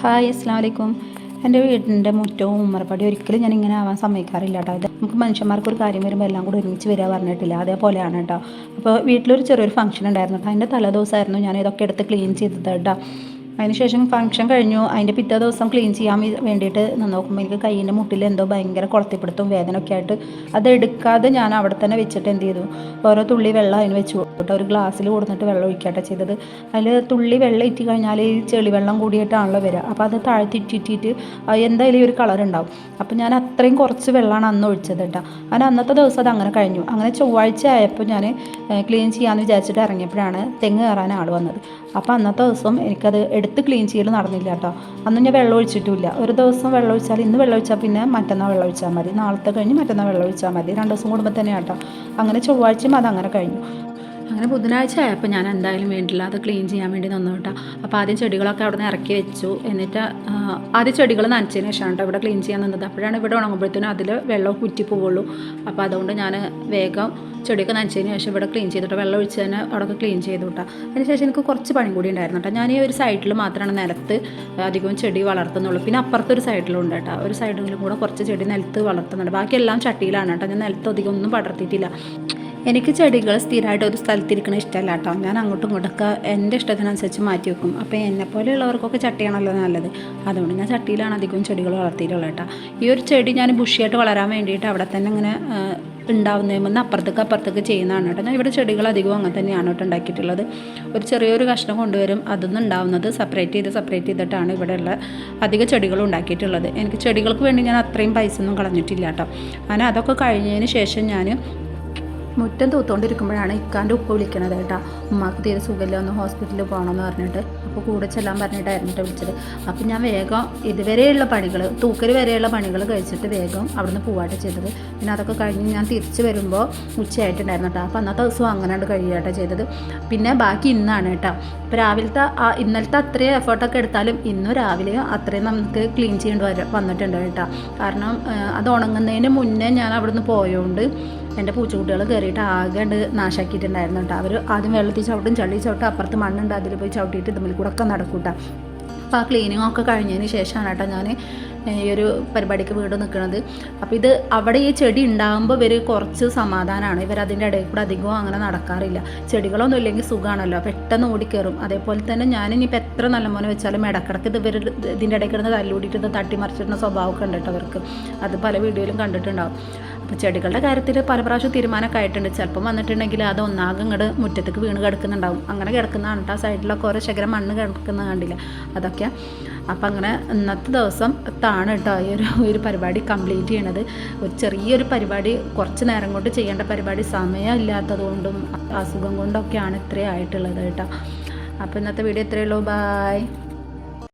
Hi അസ്സലാമു അലൈക്കും. എൻ്റെ വീടിൻ്റെ മുറ്റവും ഉമ്മറപ്പടി ഒരിക്കലും ഞാൻ ഇങ്ങനെ ആവാൻ സമ്മതിക്കാറില്ല കേട്ടോ. ഇത് നമുക്ക് മനുഷ്യന്മാർക്ക് ഒരു കാര്യം വരുമ്പോൾ എല്ലാം കൂടി ഒരുമിച്ച് വരിക പറഞ്ഞിട്ടില്ല, അതേപോലെയാണ് കേട്ടോ. അപ്പോൾ വീട്ടിലൊരു ചെറിയൊരു ഫംഗ്ഷൻ ഉണ്ടായിരുന്നു കേട്ടോ. അതിൻ്റെ തലേദിവസമായിരുന്നു ഞാൻ ഇതൊക്കെ എടുത്ത് ക്ലീൻ ചെയ്തത് കേട്ടോ. അതിനുശേഷം ഫംഗ്ഷൻ കഴിഞ്ഞു. അതിൻ്റെ പിറ്റേ ദിവസം ക്ലീൻ ചെയ്യാൻ വേണ്ടിയിട്ട് നോക്കുമ്പോൾ എനിക്ക് കയ്യിൻ്റെ മുട്ടിൽ എന്തോ ഭയങ്കര കുളത്തിപ്പിടുത്തവും വേദനയൊക്കെ ആയിട്ട് അതെടുക്കാതെ ഞാൻ അവിടെ തന്നെ വെച്ചിട്ട് എന്ത് ചെയ്തു, ഓരോ തുള്ളി വെള്ളം അതിന് വെച്ച് കൊടുത്തിട്ട് ഒരു ഗ്ലാസ്സിൽ കൊടുത്തിട്ട് വെള്ളം ഒഴിക്കട്ടെ ചെയ്തത്. അതിൽ തുള്ളി വെള്ളം ഇറ്റി കഴിഞ്ഞാൽ ഈ ചെളിവെള്ളം കൂടിയിട്ടാണല്ലോ വരിക. അപ്പോൾ അത് താഴ്ത്തിട്ടിട്ട് എന്തായാലും ഒരു കളർ ഉണ്ടാവും. അപ്പോൾ ഞാൻ അത്രയും കുറച്ച് വെള്ളമാണ് അന്ന് ഒഴിച്ചത് കേട്ടോ. അങ്ങനെ അന്നത്തെ ദിവസം അത് അങ്ങനെ കഴിഞ്ഞു. അങ്ങനെ ചൊവ്വാഴ്ച ആയപ്പോൾ ഞാൻ ക്ലീൻ ചെയ്യാമെന്ന് വിചാരിച്ചിട്ട് ഇറങ്ങിയപ്പോഴാണ് തെങ്ങ് കയറാൻ ആൾ വന്നത്. അപ്പോൾ അന്നത്തെ ദിവസം എനിക്കത് എടുത്ത് ക്ലീൻ ചെയ്യൽ നടന്നില്ല കേട്ടോ. അന്ന് ഞാൻ വെള്ളം ഒഴിച്ചിട്ടില്ല. ഒരു ദിവസം വെള്ളം ഒഴിച്ചാൽ ഇന്ന് വെള്ളം ഒഴിച്ചാൽ പിന്നെ മറ്റന്നാൾ വെള്ളം ഒഴിച്ചാൽ മതി, നാളത്തെ കഴിഞ്ഞ് മറ്റന്നാൾ വെള്ളം ഒഴിച്ചാൽ മതി. 2 ദിവസം കൂടുമ്പോൾ തന്നെ കേട്ടോ. അങ്ങനെ ചൊവ്വാഴ്ചയും അതങ്ങനെ കഴിഞ്ഞു. അങ്ങനെ ബുധനാഴ്ച ആയപ്പോൾ ഞാൻ എന്തായാലും വേണ്ടില്ല അത് ക്ലീൻ ചെയ്യാൻ വേണ്ടി നിന്നു കേട്ടോ. അപ്പോൾ ആദ്യം ചെടികളൊക്കെ അവിടെ നിന്ന് ഇറക്കി വെച്ചു. എന്നിട്ട് ആദ്യം ചെടികൾ നനച്ചതിന് ശേഷമാണ് കേട്ടോ ഇവിടെ ക്ലീൻ ചെയ്യാൻ നിന്നത്. അപ്പോഴാണ് ഇവിടെ ഉണങ്ങുമ്പോഴത്തേനും അതിൽ വെള്ളം കുറ്റി പോവുള്ളൂ. അപ്പോൾ അതുകൊണ്ട് ഞാൻ വേഗം ചെടിയൊക്കെ നനച്ചതിന് ശേഷം ഇവിടെ ക്ലീൻ ചെയ്തിട്ട് വെള്ളം ഒഴിച്ച് തന്നെ അവിടെയൊക്കെ ക്ലീൻ ചെയ്തു കേട്ടോ. അതിനുശേഷം എനിക്ക് കുറച്ച് പണി കൂടി ഉണ്ടായിരുന്നു കേട്ടോ. ഞാൻ ഈ ഒരു സൈഡിൽ മാത്രമാണ് നിലത്ത് അധികവും ചെടി വളർത്തുന്നുള്ളൂ. പിന്നെ അപ്പുറത്തൊരു സൈഡിലുണ്ട് കേട്ടോ. ഒരു സൈഡിലും കൂടെ കുറച്ച് ചെടി നിലത്ത് വളർത്തുന്നുണ്ട്. ബാക്കിയെല്ലാം ചട്ടിയിലാണ് കേട്ടോ. ഞാൻ നിലത്ത് അധികം ഒന്നും പടർത്തിയിട്ടില്ല. എനിക്ക് ചെടികൾ സ്ഥിരമായിട്ട് ഒരു സ്ഥലത്തിരിക്കണ ഇഷ്ടമല്ല കേട്ടോ. ഞാൻ അങ്ങോട്ടും ഇങ്ങോട്ടൊക്കെ എൻ്റെ ഇഷ്ടത്തിനനുസരിച്ച് മാറ്റി വെക്കും. അപ്പോൾ എന്നെപ്പോലെയുള്ളവർക്കൊക്കെ ചട്ടിയാണല്ലോ നല്ലത്. അതുകൊണ്ട് ഞാൻ ചട്ടിയിലാണ് അധികവും ചെടികൾ വളർത്തിയിട്ടുള്ളത് കേട്ടോ. ഈ ഒരു ചെടി ഞാൻ ബുഷിയായിട്ട് വളരാൻ വേണ്ടിയിട്ട് അവിടെ തന്നെ ഇങ്ങനെ ഉണ്ടാവുന്നതിൽ അപ്പുറത്തേക്ക് ചെയ്യുന്നതാണ് കേട്ടോ. ഞാൻ ഇവിടെ ചെടികൾ അധികവും അങ്ങനെ തന്നെയാണ് കേട്ടോ ഉണ്ടാക്കിയിട്ടുള്ളത്. ഒരു ചെറിയൊരു കഷ്ണം കൊണ്ടുവരും, അതൊന്നും ഉണ്ടാവുന്നത് സെപ്പറേറ്റ് ചെയ്തിട്ടാണ് ഇവിടെയുള്ള അധിക ചെടികളും ഉണ്ടാക്കിയിട്ടുള്ളത്. എനിക്ക് ചെടികൾക്ക് വേണ്ടി ഞാൻ അത്രയും പൈസ ഒന്നും കളഞ്ഞിട്ടില്ല കേട്ടോ. അങ്ങനെ അതൊക്കെ കഴിഞ്ഞതിന് ശേഷം ഞാൻ മുറ്റം തൂത്തുകൊണ്ടിരിക്കുമ്പോഴാണ് ഇക്കാൻ്റെ ഉപ്പ് വിളിക്കണത് കേട്ടോ. ഉമ്മാക്ക് തീരെ സുഖമില്ല, ഒന്ന് ഹോസ്പിറ്റലിൽ പോകണമെന്ന് പറഞ്ഞിട്ട്. അപ്പോൾ കൂടെ ചെല്ലാൻ പറഞ്ഞിട്ടായിരുന്നു വിളിച്ചത്. അപ്പോൾ ഞാൻ വേഗം ഇതുവരെയുള്ള പണികൾ, തൂക്കൽ വരെയുള്ള പണികൾ കഴിച്ചിട്ട് വേഗം അവിടുന്ന് പോവാട്ട് ചെയ്തത്. പിന്നെ അതൊക്കെ കഴിഞ്ഞ് ഞാൻ തിരിച്ച് വരുമ്പോൾ ഉച്ചയായിട്ടുണ്ടായിരുന്നു കേട്ടോ. അപ്പോൾ അന്നത്തെ ദിവസം അങ്ങനെയാണ് കഴിയാട്ടോ ചെയ്തത്. പിന്നെ ബാക്കി ഇന്നാണ് കേട്ടോ. ഇപ്പോൾ രാവിലത്തെ ഇന്നലത്തെ അത്രയും എഫേർട്ടൊക്കെ എടുത്താലും ഇന്നും രാവിലെ അത്രയും നമുക്ക് ക്ലീൻ ചെയ്യേണ്ടി വന്നിട്ടുണ്ട് കേട്ടോ. കാരണം അത് ഉണങ്ങുന്നതിന് മുന്നേ ഞാൻ അവിടുന്ന് പോയതുകൊണ്ട് എൻ്റെ പൂച്ചക്കുട്ടികൾ കയറിയിട്ട് ആകെ നാശാക്കിയിട്ടുണ്ടായിരുന്നു കേട്ടോ. അവർ ആദ്യം വെള്ളത്തിൽ ചവിട്ടും, ചള്ളി ചവിട്ടും, അപ്പുറത്ത് മണ്ണുണ്ട് അതിൽ പോയി ചവിട്ടിയിട്ട് തമ്മിൽ കൂടെ ഒക്കെ നടക്കൂട്ടാ. അപ്പോൾ ആ ക്ലീനിങ്ങൊക്കെ കഴിഞ്ഞതിന് ശേഷമാണ് കേട്ടോ ഞാൻ ഈ ഒരു പരിപാടിക്ക് വീട് നിൽക്കുന്നത്. അപ്പോൾ ഇത് അവിടെ ഈ ചെടി ഉണ്ടാകുമ്പോൾ ഇവർ കുറച്ച് സമാധാനമാണ്. ഇവരതിൻ്റെ ഇടയിൽ കൂടെ അധികവും അങ്ങനെ നടക്കാറില്ല. ചെടികളൊന്നും ഇല്ലെങ്കിൽ സുഖമാണല്ലോ, പെട്ടെന്ന് ഓടിക്കയറും. അതേപോലെ തന്നെ ഞാനിനിയിപ്പോൾ എത്ര നല്ല മോനെ വെച്ചാലും ഇടക്കിടക്ക് ഇതിൻ്റെ ഇടയിൽ കിടന്ന് തല്ലുകൂടിയിട്ട് ഇത് തട്ടിമറിച്ചിടുന്ന സ്വഭാവമൊക്കെ ഉണ്ട് കേട്ടോ അവർക്ക്. അത് പല വീഡിയോയിലും കണ്ടിട്ടുണ്ടാവും. അപ്പോൾ ചെടികളുടെ കാര്യത്തിൽ പല പ്രാവശ്യം തീരുമാനമൊക്കെ ആയിട്ടുണ്ട്. ചിലപ്പം വന്നിട്ടുണ്ടെങ്കിൽ അത് ഒന്നാകെ ഇങ്ങോട്ട് മുറ്റത്തേക്ക് വീണ് കിടക്കുന്നുണ്ടാവും. അങ്ങനെ കിടക്കുന്നതാണ് കേട്ടോ. ആ സൈഡിലൊക്കെ ഓരോ ശകരം മണ്ണ് കിടക്കുന്ന കണ്ടില്ല, അതൊക്കെ. അപ്പം അങ്ങനെ ഇന്നത്തെ ദിവസം കേട്ടോ ഈ ഒരു പരിപാടി കംപ്ലീറ്റ് ചെയ്യണത്. ഒരു ചെറിയൊരു പരിപാടി, കുറച്ച് നേരം കൊണ്ട് ചെയ്യേണ്ട പരിപാടി സമയം ഇല്ലാത്തതുകൊണ്ടും അസുഖം കൊണ്ടൊക്കെയാണ് ഇത്രയും ആയിട്ടുള്ളത് കേട്ടോ. അപ്പോൾ ഇന്നത്തെ വീഡിയോ ഇത്രയേ ഉള്ളൂ. ബായ്.